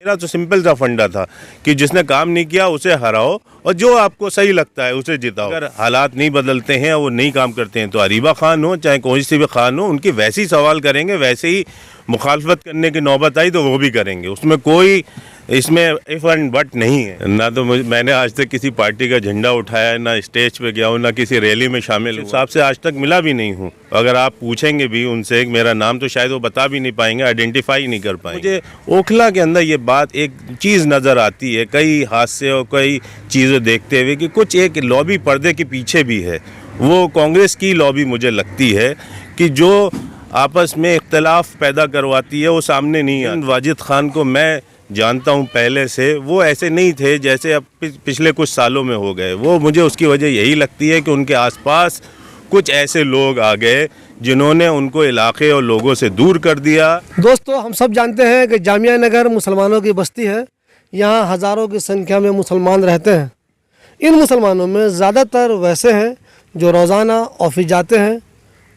मेरा तो सिंपल सा फंडा था कि जिसने काम नहीं किया उसे हराओ और जो आपको सही लगता है उसे जिताओ। अगर हालात नहीं बदलते हैं और वो नहीं काम करते हैं तो अरीबा खान हो चाहे कोई सी भी खान हो, उनकी वैसे ही सवाल करेंगे, वैसे ही मुखालफत करने की नौबत आई तो वो भी करेंगे। उसमें कोई इसमें इफ एंड बट नहीं है। ना तो मैंने आज तक किसी पार्टी का झंडा उठाया है, ना स्टेज पे गया हूँ, ना किसी रैली में शामिल हूँ। साहब से आज तक मिला भी नहीं हूँ। अगर आप पूछेंगे भी उनसे मेरा नाम तो शायद वो बता भी नहीं पाएंगे, आइडेंटिफाई नहीं कर पाएंगे। मुझे ओखला के अंदर ये बात एक चीज़ नज़र आती है कई हादसे और कई चीज़ें देखते हुए कि कुछ एक लॉबी पर्दे के पीछे भी है। वो कांग्रेस की लॉबी मुझे लगती है कि जो आपस में इख्तलाफ पैदा करवाती है वो सामने नहीं है। वाजिद खान को मैं जानता हूँ पहले से, वो ऐसे नहीं थे जैसे अब पिछले कुछ सालों में हो गए। वो मुझे उसकी वजह यही लगती है कि उनके आसपास कुछ ऐसे लोग आ गए जिन्होंने उनको इलाके और लोगों से दूर कर दिया। दोस्तों, हम सब जानते हैं कि जामिया नगर मुसलमानों की बस्ती है। यहाँ हज़ारों की संख्या में मुसलमान रहते हैं। इन मुसलमानों में ज़्यादातर वैसे हैं जो रोज़ाना ऑफिस जाते हैं,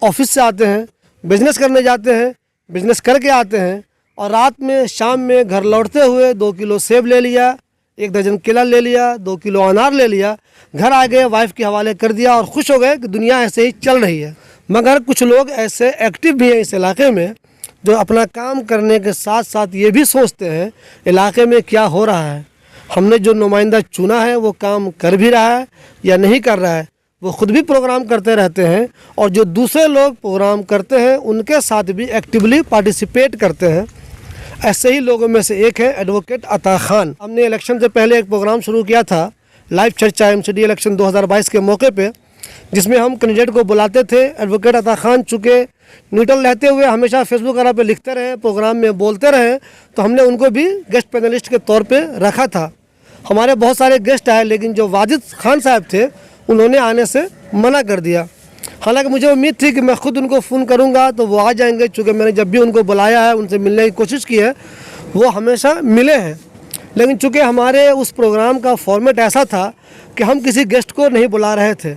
ऑफिस से आते हैं, बिज़नेस करने जाते हैं, बिज़नेस करके आते हैं और रात में शाम में घर लौटते हुए 2 किलो सेब ले लिया, 1 दर्जन केला ले लिया, 2 किलो अनार ले लिया, घर आ गए, वाइफ के हवाले कर दिया और खुश हो गए कि दुनिया ऐसे ही चल रही है। मगर कुछ लोग ऐसे एक्टिव भी हैं इस इलाके में जो अपना काम करने के साथ साथ ये भी सोचते हैं इलाके में क्या हो रहा है, हमने जो नुमाइंदा चुना है वो काम कर भी रहा है या नहीं कर रहा है। वो ख़ुद भी प्रोग्राम करते रहते हैं और जो दूसरे लोग प्रोग्राम करते हैं उनके साथ भी एक्टिवली पार्टिसिपेट करते हैं। ऐसे ही लोगों में से एक है एडवोकेट अता खान। हमने इलेक्शन से पहले एक प्रोग्राम शुरू किया था, लाइव चर्चा एमसीडी इलेक्शन 2022 के मौके पे, जिसमें हम कैंडिडेट को बुलाते थे। एडवोकेट अता खान चूँकि न्यूट्रल रहते हुए हमेशा फेसबुक वगैरह पे लिखते रहे, प्रोग्राम में बोलते रहे, तो हमने उनको भी गेस्ट पैनलिस्ट के तौर पे रखा था। हमारे बहुत सारे गेस्ट आए लेकिन जो वाजिद खान साहब थे उन्होंने आने से मना कर दिया। हालांकि मुझे उम्मीद थी कि मैं ख़ुद उनको फ़ोन करूंगा तो वो आ जाएंगे, चूँकि मैंने जब भी उनको बुलाया है, उनसे मिलने की कोशिश की है, वो हमेशा मिले हैं। लेकिन चूँकि हमारे उस प्रोग्राम का फॉर्मेट ऐसा था कि हम किसी गेस्ट को नहीं बुला रहे थे।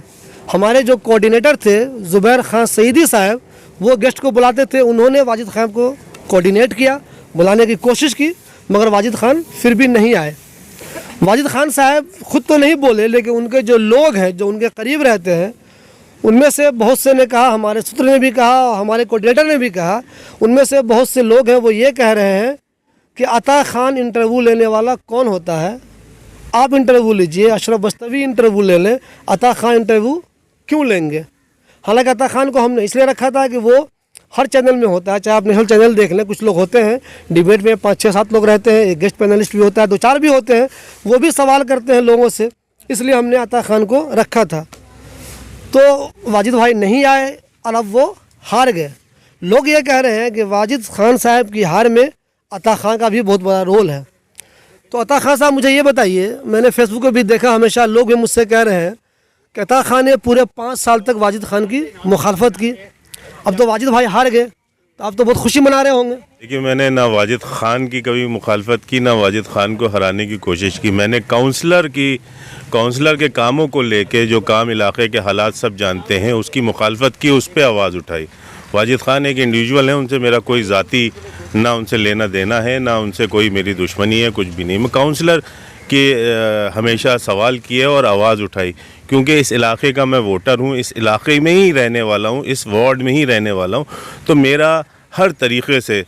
हमारे जो कोऑर्डिनेटर थे ज़ुबैर खान सईदी साहब, वो गेस्ट को बुलाते थे। उन्होंने वाजिद खान को कोऑर्डिनेट किया, बुलाने की कोशिश की, मगर वाजिद खान फिर भी नहीं आए। वाजिद खान साहब खुद तो नहीं बोले लेकिन उनके जो लोग हैं जो उनके करीब रहते हैं उनमें से बहुत से ने कहा, हमारे सूत्र ने भी कहा, हमारे कोऑर्डिनेटर ने भी कहा, उनमें से बहुत से लोग हैं वो ये कह रहे हैं कि अता खान इंटरव्यू लेने वाला कौन होता है, आप इंटरव्यू लीजिए, अशरफ बस्तवी इंटरव्यू ले लें, अता खान इंटरव्यू क्यों लेंगे। हालांकि अता खान को हमने इसलिए रखा था कि वो हर चैनल में होता है, चाहे आप नेशनल चैनल देख लें, कुछ लोग होते हैं डिबेट में 5-6-7 लोग रहते हैं, एक गेस्ट पैनलिस्ट भी होता है, 2-4 भी होते हैं, वो भी सवाल करते हैं लोगों से, इसलिए हमने अता खान को रखा था। तो वाजिद भाई नहीं आए और अब वो हार गए। लोग ये कह रहे हैं कि वाजिद खान साहब की हार में अता खान का भी बहुत बड़ा रोल है। तो अता खान साहब मुझे ये बताइए, मैंने फेसबुक पर भी देखा, हमेशा लोग भी मुझसे कह रहे हैं कि अता खान ने पूरे 5 साल तक वाजिद खान की मुखालफत की, अब तो वाजिद भाई हार गए, तो आप तो बहुत खुशी मना रहे होंगे। देखिए, मैंने ना वाजिद खान की कभी मुखालफत की, ना वाजिद खान को हराने की कोशिश की। मैंने काउंसलर के कामों को लेके, जो काम इलाके के हालात सब जानते हैं, उसकी मुखालफत की, उस पर आवाज़ उठाई। वाजिद खान एक इंडिविजुअल है, उनसे मेरा कोई ज़ाती ना उनसे लेना देना है, ना उनसे कोई मेरी दुश्मनी है, कुछ भी नहीं। मैं काउंसलर के हमेशा सवाल किए और आवाज़ उठाई, क्योंकि इस इलाके का मैं वोटर हूँ, इस इलाके में ही रहने वाला हूँ, इस वार्ड में ही रहने वाला हूँ। तो मेरा हर तरीक़े से,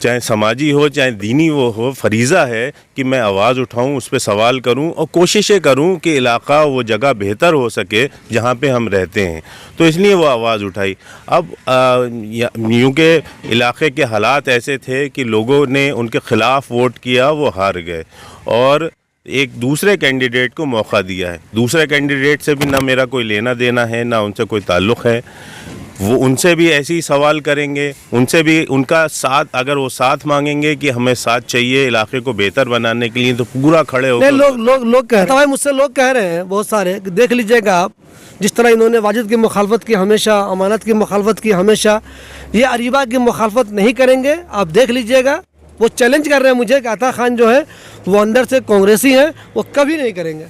चाहे समाजी हो चाहे दीनी वो हो, फरीज़ा है कि मैं आवाज़ उठाऊं, उस पर सवाल करूं और कोशिशें करूं कि इलाका, वो जगह बेहतर हो सके जहां पे हम रहते हैं। तो इसलिए वो आवाज़ उठाई। अब यूँ के इलाके के हालात ऐसे थे कि लोगों ने उनके ख़िलाफ़ वोट किया, वो हार गए और एक दूसरे कैंडिडेट को मौका दिया है। दूसरे कैंडिडेट से भी ना मेरा कोई लेना देना है, ना उनसे कोई ताल्लुक़ है। वो उनसे भी ऐसे ही सवाल करेंगे, उनसे भी उनका साथ, अगर वो साथ मांगेंगे कि हमें साथ चाहिए इलाके को बेहतर बनाने के लिए, तो पूरा खड़े होकर लोग कह रहे हैं, मुझसे लोग कह रहे हैं बहुत सारे, देख लीजिएगा आप, जिस तरह इन्होंने वाजिद की मुखालफत की हमेशा, अमानत की मुखालफत की हमेशा, ये अरीबा की मुखालफत नहीं करेंगे। आप देख लीजिएगा, वो चैलेंज कर रहे हैं मुझे कि अता खान जो है वो अंदर से कांग्रेसी हैं, वो कभी नहीं करेंगे।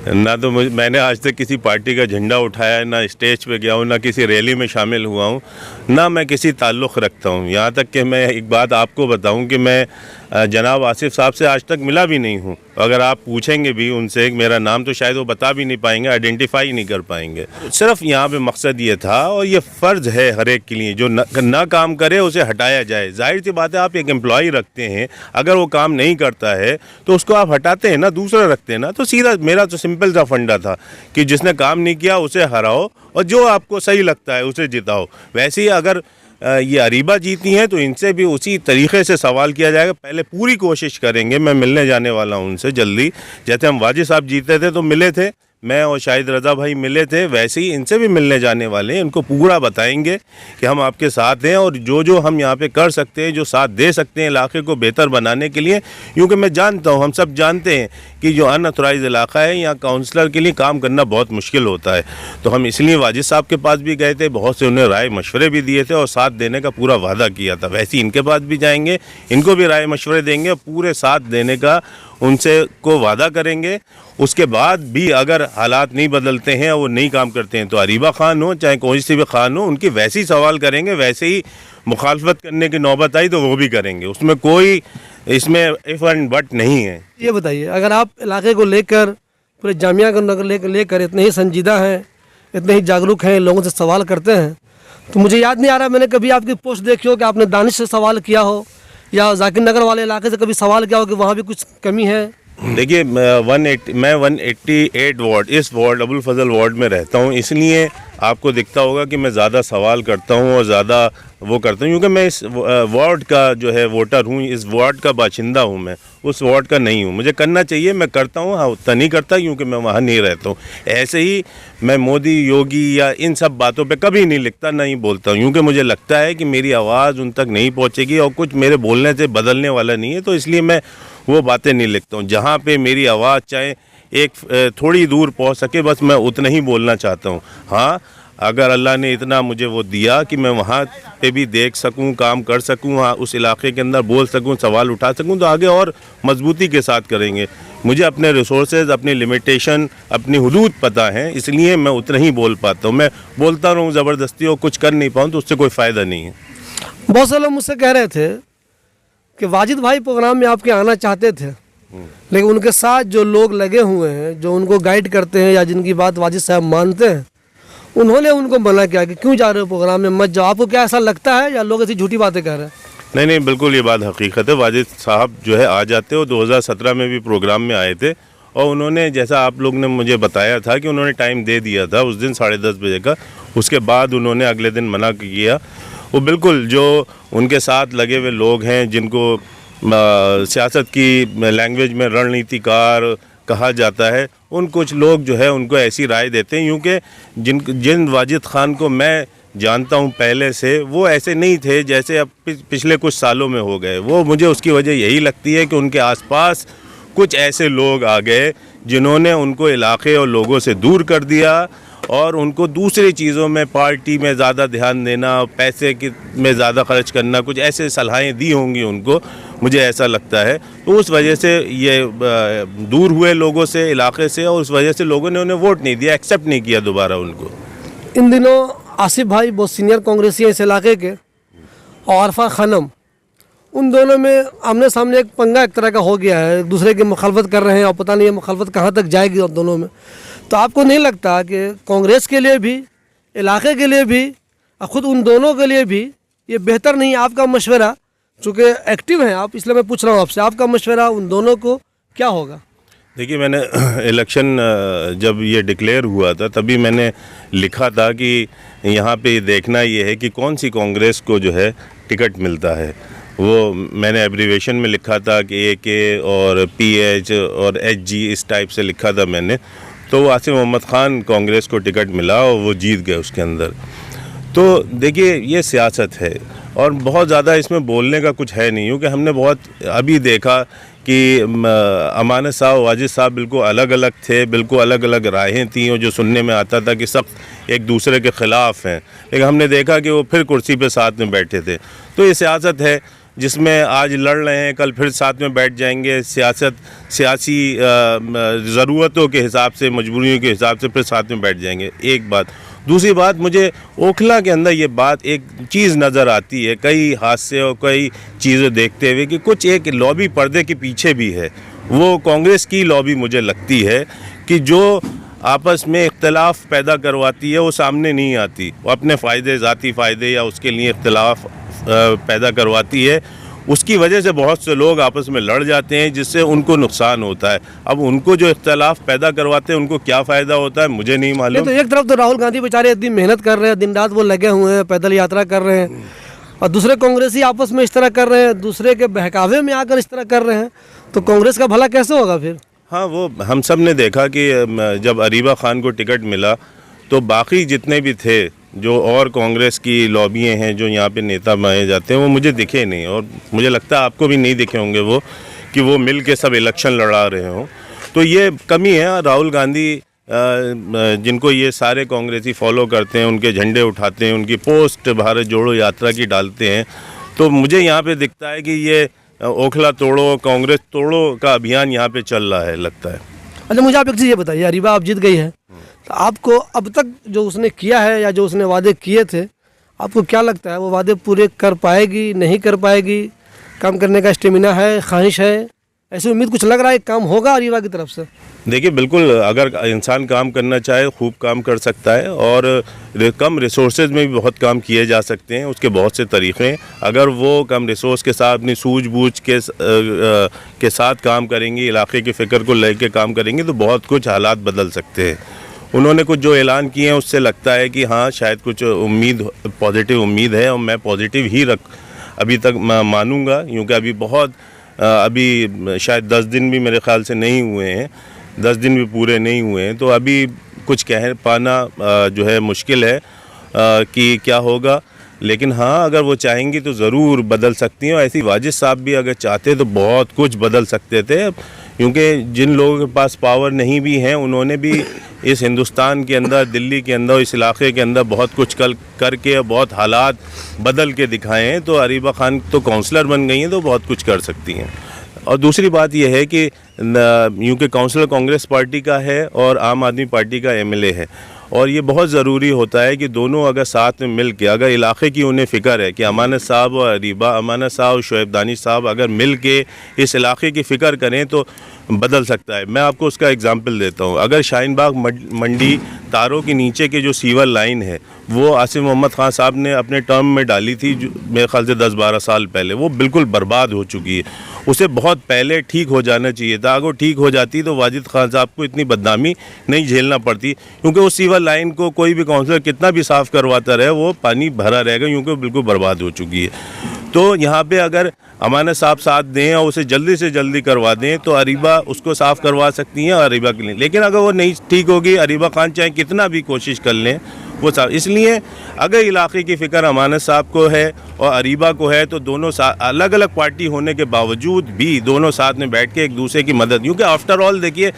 ना तो मैंने आज तक किसी पार्टी का झंडा उठाया है, ना स्टेज पे गया हूँ, ना किसी रैली में शामिल हुआ हूँ, ना मैं किसी ताल्लुक़ रखता हूँ। यहाँ तक कि मैं एक बात आपको बताऊँ कि मैं जनाब आसिफ साहब से आज तक मिला भी नहीं हूँ। अगर आप पूछेंगे भी उनसे मेरा नाम तो शायद वो बता भी नहीं पाएंगे, आइडेंटिफाई नहीं कर पाएंगे। सिर्फ यहाँ पे मकसद ये था और ये फ़र्ज़ है हर एक के लिए, जो ना काम करे उसे हटाया जाए। जाहिर सी बात है, आप एक एम्प्लॉई रखते हैं, अगर वो काम नहीं करता है तो उसको आप हटाते हैं ना, दूसरा रखते हैं ना। तो सीधा मेरा तो सिंपल सा फंडा था कि जिसने काम नहीं किया उसे हराओ और जो आपको सही लगता है उसे जिताओ। वैसे ही अगर ये अरीबा जीती हैं तो इनसे भी उसी तरीके से सवाल किया जाएगा। पहले पूरी कोशिश करेंगे, मैं मिलने जाने वाला हूँ उनसे जल्दी। जैसे हम वाजिद साहब जीते थे तो मिले थे, मैं और शाहिद रज़ा भाई मिले थे, वैसे ही इनसे भी मिलने जाने वाले हैं। इनको पूरा बताएंगे कि हम आपके साथ हैं और जो हम यहाँ पे कर सकते हैं, जो साथ दे सकते हैं इलाके को बेहतर बनाने के लिए। क्योंकि मैं जानता हूँ, हम सब जानते हैं कि जो अनऑथराइज इलाका है यहाँ काउंसलर के लिए काम करना बहुत मुश्किल होता है। तो हम इसलिए वाजिद साहब के पास भी गए थे, बहुत से उन्हें राय मशवरे भी दिए थे और साथ देने का पूरा वादा किया था। वैसे ही इनके पास भी जाएंगे, इनको भी राय मशवरे देंगे और पूरे साथ देने का उनसे को वादा करेंगे। उसके बाद भी अगर हालात नहीं बदलते हैं और वो नहीं काम करते हैं तो अरीबा खान हो चाहे कोई सी भी खान हो, उनकी वैसे ही सवाल करेंगे। वैसे ही मुखालफत करने की नौबत आई तो वो भी करेंगे, उसमें कोई इसमें इफ़ एंड बट नहीं है। ये बताइए, अगर आप इलाके को लेकर, पूरे जामिया को लेकर इतने ही संजीदा हैं, इतने ही जागरूक हैं, लोगों से सवाल करते हैं, तो मुझे याद नहीं आ रहा मैंने कभी आपकी पोस्ट देखी हो कि आपने दानिश से सवाल किया हो या जाकिर नगर वाले इलाके से कभी सवाल किया हो कि वहाँ भी कुछ कमी है। देखिए, मैं 188 वार्ड, इस वार्ड अबुल फजल वार्ड में रहता हूँ, इसलिए आपको दिखता होगा कि मैं ज़्यादा सवाल करता हूँ और ज़्यादा वो करता हूँ, क्योंकि मैं इस वार्ड का जो है वोटर हूँ, इस वार्ड का बाशिंदा हूँ, मैं उस वार्ड का नहीं हूँ। मुझे करना चाहिए, मैं करता हूँ, हाँ उतना नहीं करता क्योंकि मैं वहाँ नहीं रहता हूँ। ऐसे ही मैं मोदी, योगी या इन सब बातों पे कभी नहीं लिखता, नहीं बोलता हूँ, क्योंकि मुझे लगता है कि मेरी आवाज़ उन तक नहीं पहुँचेगी और कुछ मेरे बोलने से बदलने वाला नहीं है। तो इसलिए मैं वो बातें नहीं लिखता हूँ। जहाँ पे मेरी आवाज़ चाहे एक थोड़ी दूर पहुँच सके, बस मैं उतना ही बोलना चाहता हूँ। हाँ, अगर अल्लाह ने इतना मुझे वो दिया कि मैं वहाँ पे भी देख सकूँ, काम कर सकूँ, वहाँ उस इलाके के अंदर बोल सकूँ, सवाल उठा सकूँ, तो आगे और मजबूती के साथ करेंगे। मुझे अपने रिसोर्सेज, अपनी लिमिटेशन, अपनी हुदूद पता है, इसलिए मैं उतना ही बोल पाता हूँ। मैं बोलता रहूँ ज़बरदस्ती और कुछ कर नहीं पाऊँ तो उससे कोई फ़ायदा नहीं है। बहुत से लोग मुझसे कह रहे थे कि वाजिद भाई प्रोग्राम में आपके आना चाहते थे, लेकिन उनके साथ जो लोग लगे हुए हैं, जो उनको गाइड करते हैं या जिनकी बात वाजिद साहब मानते हैं, उन्होंने उनको मना किया कि क्यों जा रहे हो प्रोग्राम में, मत जाओ। आपको क्या ऐसा लगता है या लोग ऐसी झूठी बातें कह रहे हैं? नहीं, बिल्कुल ये बात हकीकत है। वाजिद साहब जो है आ जाते हो, 2017 में भी प्रोग्राम में आए थे और उन्होंने, जैसा आप लोग ने मुझे बताया था कि उन्होंने टाइम दे दिया था उस दिन 10:30 बजे का, उसके बाद उन्होंने अगले दिन मना किया। वो बिल्कुल जो उनके साथ लगे हुए लोग हैं, जिनको सियासत की लैंग्वेज में रणनीतिकार कहा जाता है, उन कुछ लोग जो है उनको ऐसी राय देते हैं, क्योंकि जिन वाजिद खान को मैं जानता हूँ पहले से, वो ऐसे नहीं थे जैसे अब पिछले कुछ सालों में हो गए। वो मुझे उसकी वजह यही लगती है कि उनके आसपास कुछ ऐसे लोग आ गए जिन्होंने उनको इलाके और लोगों से दूर कर दिया और उनको दूसरी चीज़ों में, पार्टी में ज़्यादा ध्यान देना, पैसे में ज़्यादा खर्च करना, कुछ ऐसे सलाहें दी होंगी उनको, मुझे ऐसा लगता है। तो उस वजह से ये दूर हुए लोगों से, इलाके से, और उस वजह से लोगों ने उन्हें वोट नहीं दिया, एक्सेप्ट नहीं किया दोबारा उनको। इन दिनों आसिफ भाई बहुत सीनियर कांग्रेसी हैं इस इलाके के, और अरफा खानम, उन दोनों में आमने सामने एक पंगा एक तरह का हो गया है, एक दूसरे की मुखालफत कर रहे हैं और पता नहीं है मुखालफत कहाँ तक जाएगी और दोनों में। तो आपको नहीं लगता कि कांग्रेस के लिए भी, इलाके के लिए भी और ख़ुद उन दोनों के लिए भी ये बेहतर नहीं? आपका मशवरा, चूँकि एक्टिव हैं आप, इसलिए मैं पूछ रहा हूँ आपसे, आपका मशवरा उन दोनों को क्या होगा? देखिए, मैंने इलेक्शन जब ये डिक्लेयर हुआ था तभी मैंने लिखा था कि यहाँ पे देखना ये है कि कौन सी कांग्रेस को जो है टिकट मिलता है। वो मैंने एब्रीवेशन में लिखा था कि AK और PH और HG इस टाइप से लिखा था मैंने। तो आसिफ मोहम्मद ख़ान कांग्रेस को टिकट मिला और वो जीत गए उसके अंदर। तो देखिए, ये सियासत है और बहुत ज़्यादा इसमें बोलने का कुछ है नहीं, क्योंकि हमने बहुत अभी देखा कि अमानत साहब, वाजिद साहब बिल्कुल अलग अलग थे, बिल्कुल अलग अलग राहें थीं और जो सुनने में आता था कि सख्त एक दूसरे के ख़िलाफ़ हैं, लेकिन हमने देखा कि वो फिर कुर्सी पे साथ में बैठे थे। तो ये सियासत है जिसमें आज लड़ रहे हैं, कल फिर साथ में बैठ जाएंगे। सियासी ज़रूरतों के हिसाब से, मजबूरियों के हिसाब से फिर साथ में बैठ जाएंगे। एक बात दूसरी बात, मुझे ओखला के अंदर ये बात एक चीज़ नज़र आती है कई हादसे और कई चीज़ें देखते हुए कि कुछ एक लॉबी पर्दे के पीछे भी है। वो कांग्रेस की लॉबी मुझे लगती है कि जो आपस में इख्तलाफ पैदा करवाती है वो सामने नहीं आती, वो अपने फ़ायदे, ज़ाती फ़ायदे या उसके लिए इख्तलाफ पैदा करवाती है। उसकी वजह से बहुत से लोग आपस में लड़ जाते हैं जिससे उनको नुकसान होता है। अब उनको जो इख्तलाफ पैदा करवाते हैं उनको क्या फ़ायदा होता है मुझे नहीं मालूम। तो एक तरफ तो राहुल गांधी बेचारे इतनी मेहनत कर रहे हैं, दिन रात वो लगे हुए हैं, पैदल यात्रा कर रहे हैं, और दूसरे कांग्रेसी आपस में इस तरह कर रहे हैं, दूसरे के बहकावे में आकर इस तरह कर रहे हैं, तो कांग्रेस का भला कैसे होगा फिर? हाँ, वो हम सब ने देखा कि जब अरीबा खान को टिकट मिला तो बाकी जितने भी थे जो और कांग्रेस की लॉबियाँ हैं जो यहाँ पे नेता बनाए जाते हैं वो मुझे दिखे नहीं, और मुझे लगता है आपको भी नहीं दिखे होंगे वो कि वो मिल के सब इलेक्शन लड़ा रहे हों। तो ये कमी है। राहुल गांधी जिनको ये सारे कांग्रेसी फॉलो करते हैं, उनके झंडे उठाते हैं, उनकी पोस्ट भारत जोड़ो यात्रा की डालते हैं, तो मुझे यहाँ पे दिखता है कि ये ओखला तोड़ो कांग्रेस तोड़ो का अभियान यहाँ पे चल रहा है लगता है। अच्छा, मुझे आप एक चीज़ ये बताइए, अरीबा आप जीत गई है, तो आपको अब तक जो उसने किया है या जो उसने वादे किए थे, आपको क्या लगता है वो वादे पूरे कर पाएगी, नहीं कर पाएगी? काम करने का स्टेमिना है, ख्वाहिश है, ऐसी उम्मीद कुछ लग रहा है काम होगा अरीबा की तरफ से? देखिए, बिल्कुल अगर इंसान काम करना चाहे खूब काम कर सकता है, और कम रिसोर्सेज में भी बहुत काम किए जा सकते हैं। उसके बहुत से तरीक़े हैं। अगर वो कम रिसोर्स के साथ अपनी सूझबूझ के साथ काम करेंगे, इलाके की फ़िक्र को लेके काम करेंगे, तो बहुत कुछ हालात बदल सकते हैं। उन्होंने कुछ जो ऐलान किए हैं उससे लगता है कि हाँ शायद कुछ उम्मीद, पॉजिटिव उम्मीद है, और मैं पॉजिटिव ही अभी तक मानूंगा, क्योंकि अभी शायद 10 दिन भी मेरे ख्याल से नहीं हुए हैं, 10 दिन भी पूरे नहीं हुए हैं, तो अभी कुछ कह पाना जो है मुश्किल है कि क्या होगा। लेकिन हाँ, अगर वो चाहेंगी तो ज़रूर बदल सकती हैं, और ऐसी वाजिद साहब भी अगर चाहते तो बहुत कुछ बदल सकते थे, क्योंकि जिन लोगों के पास पावर नहीं भी हैं उन्होंने भी इस हिंदुस्तान के अंदर, दिल्ली के अंदर, इस इलाके के अंदर बहुत कुछ करके बहुत हालात बदल के दिखाए हैं। तो अरीबा खान तो काउंसलर बन गई हैं तो बहुत कुछ कर सकती हैं। और दूसरी बात यह है कि यूँकि काउंसलर कांग्रेस पार्टी का है और आम आदमी पार्टी का एमएलए है, और ये बहुत ज़रूरी होता है कि दोनों अगर साथ में मिल के, अगर इलाके की उन्हें फ़िक्र है कि अमानत साहब और अरीबा, अमानत साहब और शोएब दानिश साहब अगर मिल के इस इलाके की फ़िक्र करें तो बदल सकता है। मैं आपको उसका एग्जांपल देता हूँ। अगर शाहीन बाग मंडी तारों के नीचे के जो सीवर लाइन है वो आसिफ मोहम्मद खान साहब ने अपने टर्म में डाली थी, जो मेरे ख्याल से 10-12 साल पहले, वो बिल्कुल बर्बाद हो चुकी है। उसे बहुत पहले ठीक हो जाना चाहिए था। अगर ठीक हो जाती तो वाजिद खान साहब को इतनी बदनामी नहीं झेलना पड़ती, क्योंकि उस सीवर लाइन को कोई भी काउंसलर कितना भी साफ़ करवाता रहे वो पानी भरा रहेगा, क्योंकि बिल्कुल बर्बाद हो चुकी है। तो यहाँ पे अगर अमानत साहब साथ दें और उसे जल्दी से जल्दी करवा दें तो अरीबा उसको साफ़ करवा सकती हैं अरीबा के लिए। लेकिन अगर वो नहीं ठीक होगी, अरीबा खान चाहे कितना भी कोशिश कर लें वो साफ। इसलिए अगर इलाके की फ़िक्र अमानत साहब को है और अरीबा को है तो दोनों अलग अलग पार्टी होने के बावजूद भी दोनों साथ में बैठ के एक दूसरे की मदद, क्योंकि आफ्टर ऑल देखिए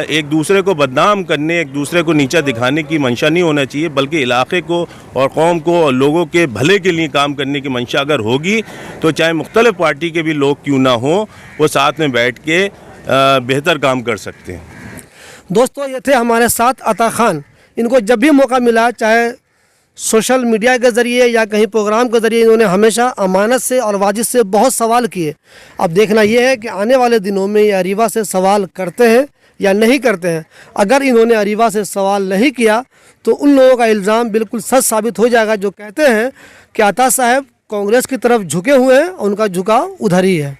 एक दूसरे को बदनाम करने, एक दूसरे को नीचा दिखाने की मंशा नहीं होना चाहिए, बल्कि इलाके को और कौम को और लोगों के भले के लिए काम करने की मंशा अगर होगी तो चाहे मुख्तलिफ पार्टी के भी लोग क्यों ना हो, वो साथ में बैठ के बेहतर काम कर सकते हैं। दोस्तों, ये थे हमारे साथ अता खान। इनको जब भी मौका मिला, चाहे सोशल मीडिया के ज़रिए या कहीं प्रोग्राम के ज़रिए, इन्होंने हमेशा अमानत से और वाजिद से बहुत सवाल किए। अब देखना यह है कि आने वाले दिनों में ये अरीबा से सवाल करते हैं या नहीं करते हैं। अगर इन्होंने अरीबा से सवाल नहीं किया तो उन लोगों का इल्ज़ाम बिल्कुल सच साबित हो जाएगा जो कहते हैं कि अता साहब कांग्रेस की तरफ झुके हुए हैं, उनका झुकाव उधर ही है।